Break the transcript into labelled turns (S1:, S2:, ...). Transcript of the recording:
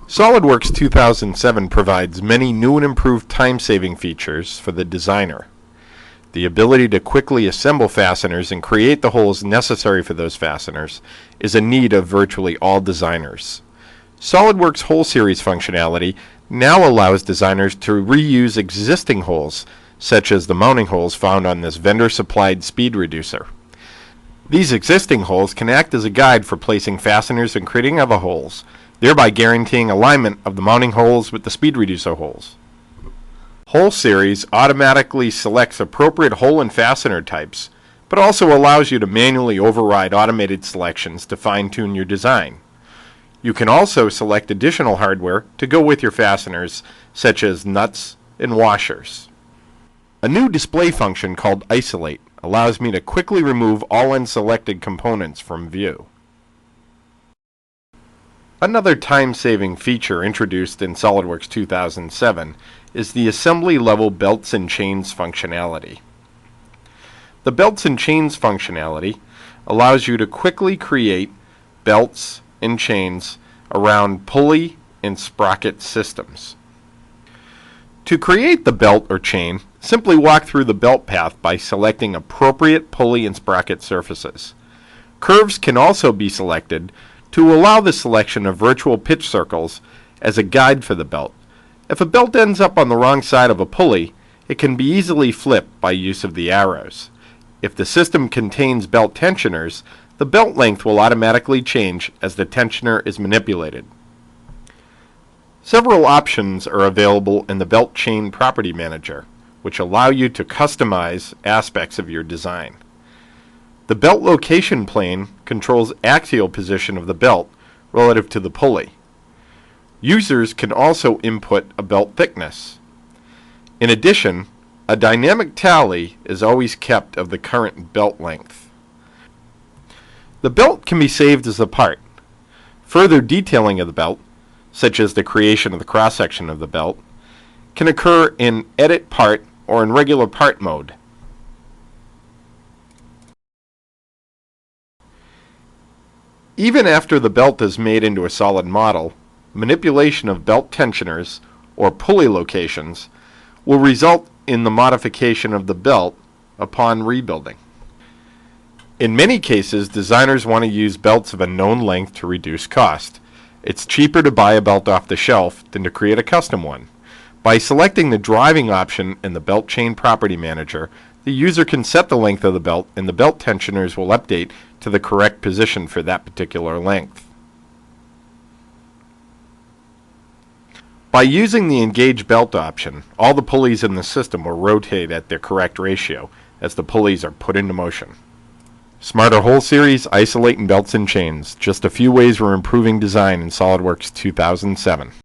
S1: SolidWorks 2007 provides many new and improved time-saving features for the designer. The ability to quickly assemble fasteners and create the holes necessary for those fasteners is a need of virtually all designers. SolidWorks Hole Series functionality now allows designers to reuse existing holes, such as the mounting holes found on this vendor-supplied speed reducer. These existing holes can act as a guide for placing fasteners and creating other holes, thereby guaranteeing alignment of the mounting holes with the speed reducer holes. Hole Series automatically selects appropriate hole and fastener types, but also allows you to manually override automated selections to fine-tune your design. You can also select additional hardware to go with your fasteners, such as nuts and washers. A new display function called Isolate allows me to quickly remove all unselected components from view. Another time-saving feature introduced in SolidWorks 2007 is the assembly level belts and chains functionality. The belts and chains functionality allows you to quickly create belts and chains around pulley and sprocket systems. To create the belt or chain, simply walk through the belt path by selecting appropriate pulley and sprocket surfaces. Curves can also be selected to allow the selection of virtual pitch circles as a guide for the belt. If a belt ends up on the wrong side of a pulley, it can be easily flipped by use of the arrows. If the system contains belt tensioners, the belt length will automatically change as the tensioner is manipulated. Several options are available in the Belt Chain Property Manager, which allow you to customize aspects of your design. The belt location plane controls axial position of the belt relative to the pulley. Users can also input a belt thickness. In addition, a dynamic tally is always kept of the current belt length. The belt can be saved as a part. Further detailing of the belt, such as the creation of the cross-section of the belt, can occur in Edit Part or in regular part mode. Even after the belt is made into a solid model, manipulation of belt tensioners or pulley locations will result in the modification of the belt upon rebuilding. In many cases, designers want to use belts of a known length to reduce cost. It's cheaper to buy a belt off the shelf than to create a custom one. By selecting the driving option in the Belt Chain Property Manager, the user can set the length of the belt and the belt tensioners will update to the correct position for that particular length. By using the Engage Belt option, all the pulleys in the system will rotate at their correct ratio as the pulleys are put into motion. Smarter Hole Series, Isolate, and Belts and Chains. Just a few ways we're improving design in SolidWorks 2007.